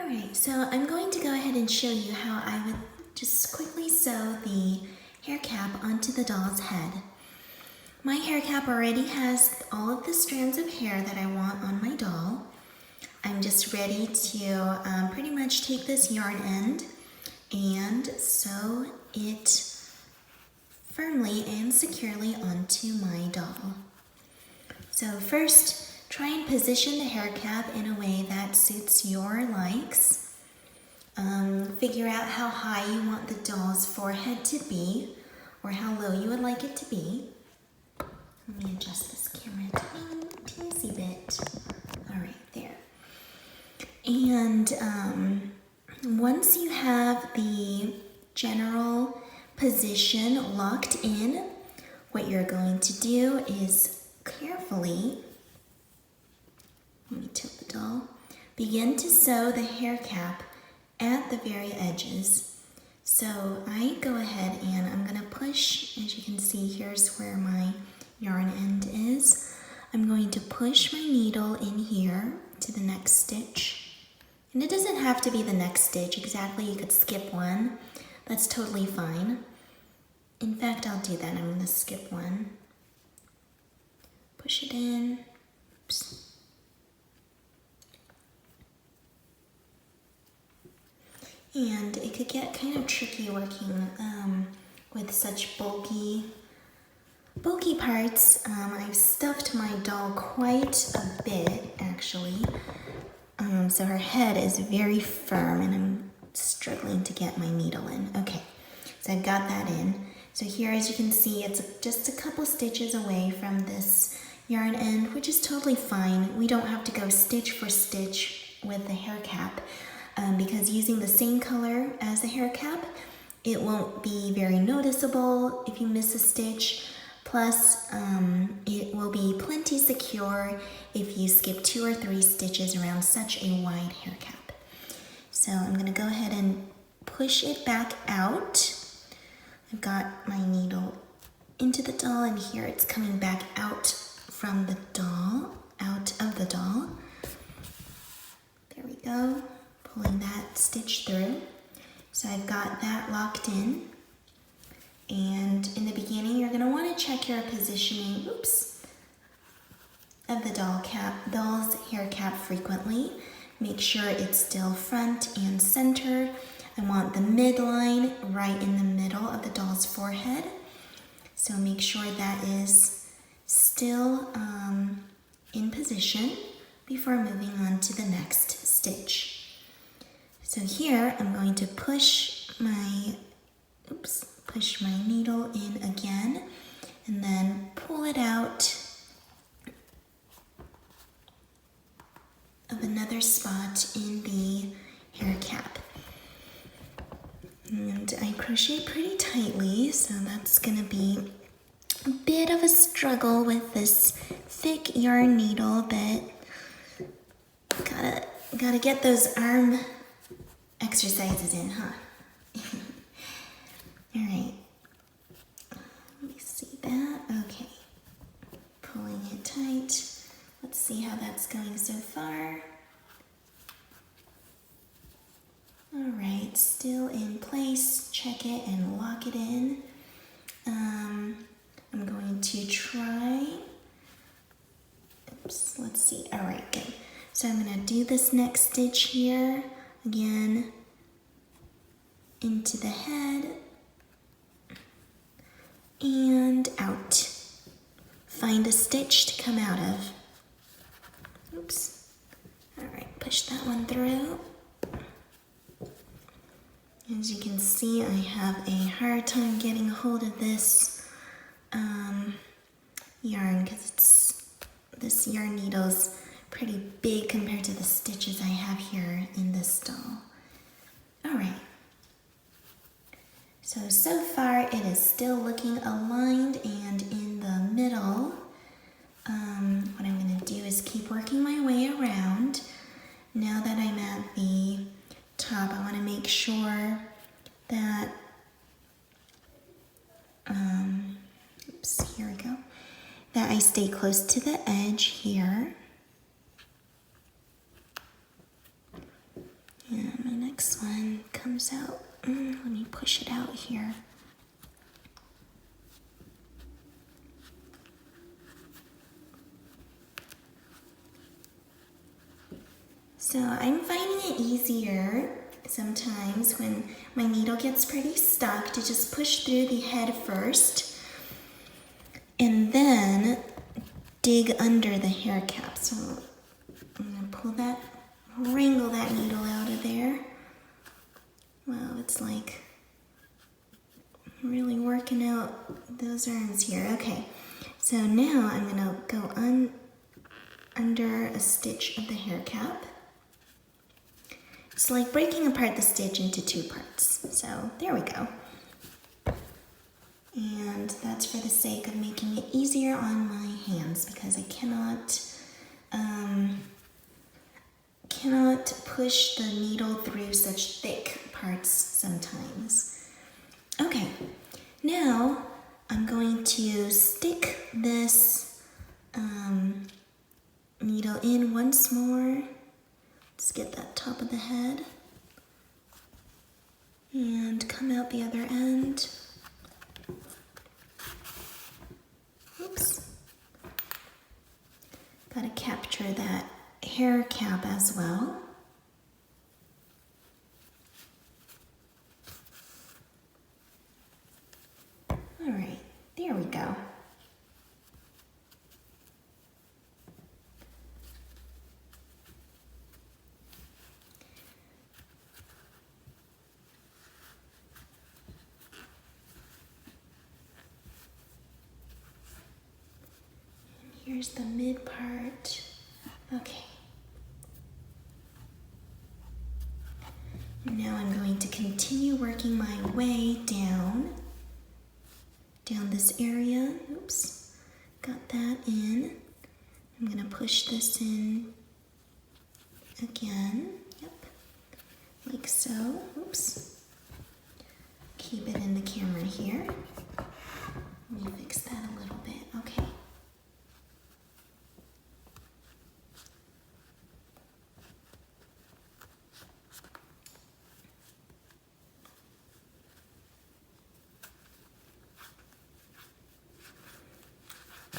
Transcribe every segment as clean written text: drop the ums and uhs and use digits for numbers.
Alright, so I'm going to go ahead and show you how I would just quickly sew the hair cap onto the doll's head. My hair cap already has all of the strands of hair that I want on my doll. I'm just ready to pretty much take this yarn end and sew it firmly and securely onto my doll. So first, try and position the hair cap in a way that suits your likes. Figure out how high you want the doll's forehead to be or how low you would like it to be. Let me adjust this camera a teensy bit. All right, there. And once you have the general position locked in, what you're going to do is carefully, let me tilt the doll, begin to sew the hair cap at the very edges. So I go ahead and I'm going to push, as you can see, here's where my yarn end is. I'm going to push my needle in here to the next stitch. And it doesn't have to be the next stitch exactly, you could skip one. That's totally fine. In fact, I'll do that. I'm going to skip one. Push it in. Oops. And it could get kind of tricky working with such bulky parts. I've stuffed my doll quite a bit, actually. So her head is very firm and I'm struggling to get my needle in. Okay, so I've got that in. So here, as you can see, it's just a couple stitches away from this yarn end, which is totally fine. We don't have to go stitch for stitch with the hair cap. Because using the same color as the hair cap, it won't be very noticeable if you miss a stitch. Plus, it will be plenty secure if you skip 2 or 3 stitches around such a wide hair cap. So I'm going to go ahead and push it back out. I've got my needle into the doll, and here it's coming back out from the doll, out of the doll. There we go. Pulling that stitch through. So I've got that locked in. And in the beginning, you're gonna wanna check your positioning, of the doll's hair cap frequently. Make sure it's still front and center. I want the midline right in the middle of the doll's forehead. So make sure that is still in position before moving on to the next stitch. So here I'm going to push my needle in again and then pull it out of another spot in the hair cap. And I crochet pretty tightly, so that's gonna be a bit of a struggle with this thick yarn needle, but gotta get those arm exercises in, huh? All right, let me see that. Okay, pulling it tight. Let's see how that's going so far. All right, still in place. Check it and lock it in. I'm going to try, let's see. All right, good. So I'm gonna do this next stitch here. Again, into the head and out. Find a stitch to come out of. Oops. All right, push that one through. As you can see, I have a hard time getting a hold of this yarn because this yarn needle's pretty big compared to the stitches I have here in this doll. All right. So far it is still looking aligned and in the middle. What I'm gonna do is keep working my way around. Now that I'm at the top, I wanna make sure that, here we go, that I stay close to the edge here. And comes out. Let me push it out here. So I'm finding it easier sometimes when my needle gets pretty stuck to just push through the head first and then dig under the hair cap. So I'm gonna pull that, wrangle that needle out of there. Wow, it's like really working out those arms here. Okay, so now I'm gonna go under a stitch of the hair cap. It's like breaking apart the stitch into 2 parts. So there we go. And that's for the sake of making it easier on my hands because I cannot push the needle through such thick parts sometimes. Okay, now I'm going to stick this needle in once more. Let's get that top of the head and come out the other end. Oops. Gotta capture that hair cap as well. All right, there we go. Here's the mid part. Okay. Now I'm going to continue working my way down this area. Oops, got that in. I'm gonna push this in again. Yep, like so. Oops. Keep it in the camera here. Let me fix that a little bit. Okay.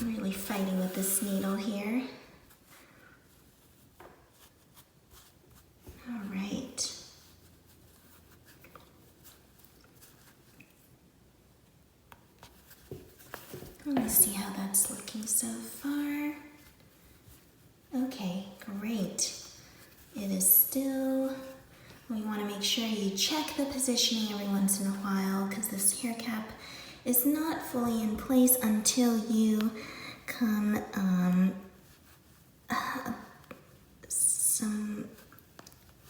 I'm really fighting with this needle here. All right. Let me see how that's looking so far. Okay, great. It is still, we want to make sure you check the positioning every once in a while because this hair cap is not fully in place until you come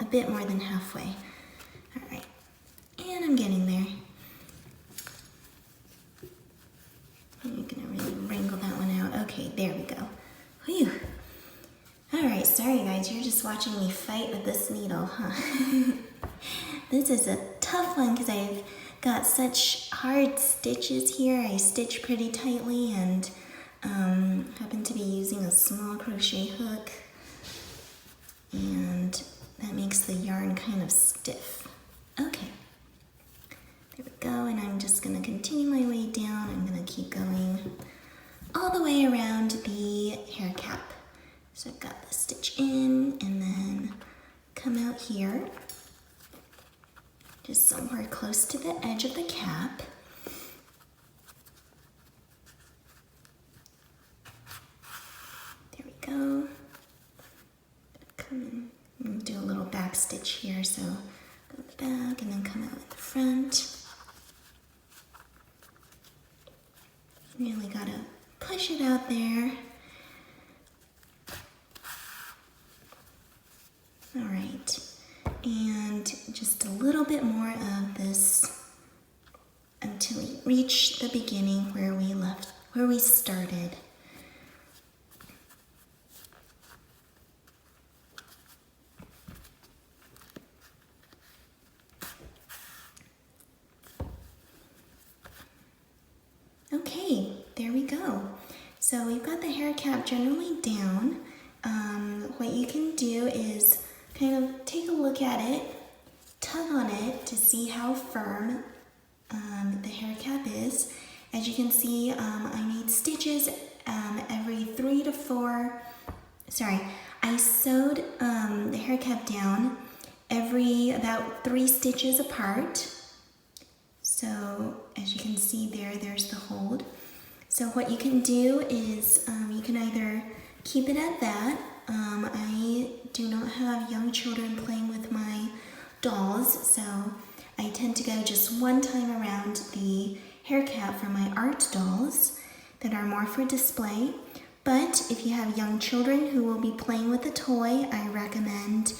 a bit more than halfway. All right, and I'm getting there. I'm gonna really wrangle that one out. Okay, there we go. Whew. All right, sorry guys, you're just watching me fight with this needle, huh? This is a tough one because I've got such hard stitches here. I stitch pretty tightly and happen to be using a small crochet hook, and that makes the yarn kind of stiff. Okay, there we go, and I'm just gonna continue my way down. I'm gonna keep going all the way around the hair cap. So I've got the stitch in and then come out here, just somewhere close to the edge of the cap. There we go. Come in and do a little back stitch here. So go to the back and then come out at the front. Really gotta push it out there. All right, and just a little bit more of this until we reach the beginning where we started. Okay, there we go. So we've got the hair cap generally down. What you can do is kind of take a look at it tug on it to see how firm the hair cap is. As you can see, I made stitches every 3 to 4, I sewed the hair cap down every about 3 stitches apart. So as you can see there's the hold. So what you can do is you can either keep it at that. I do not have young children playing with my dolls, so I tend to go just one time around the hair cap for my art dolls that are more for display. But if you have young children who will be playing with a toy, I recommend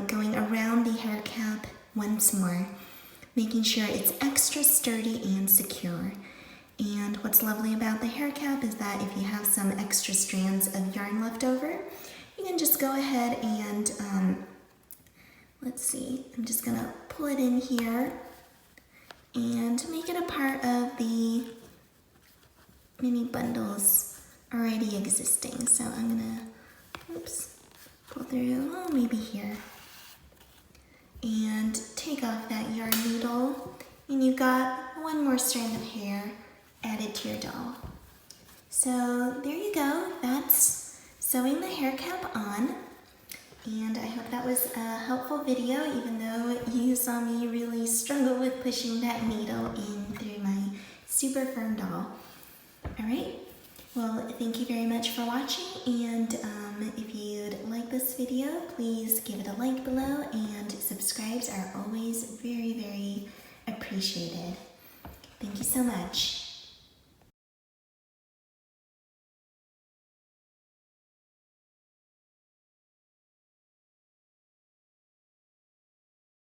going around the hair cap once more, making sure it's extra sturdy and secure. And what's lovely about the hair cap is that if you have some extra strands of yarn left over, you can just go ahead and, let's see, I'm just gonna pull it in here and make it a part of the mini bundles already existing. So I'm gonna, pull through, maybe here, and take off that yarn needle, and you've got one more strand of hair added to your doll. So there you go, that's sewing the hair cap on. And I hope that was a helpful video, even though you saw me really struggle with pushing that needle in through my super firm doll. Alright, well, thank you very much for watching, and if you'd like this video, please give it a like below, and subscribes are always very, very appreciated. Thank you so much.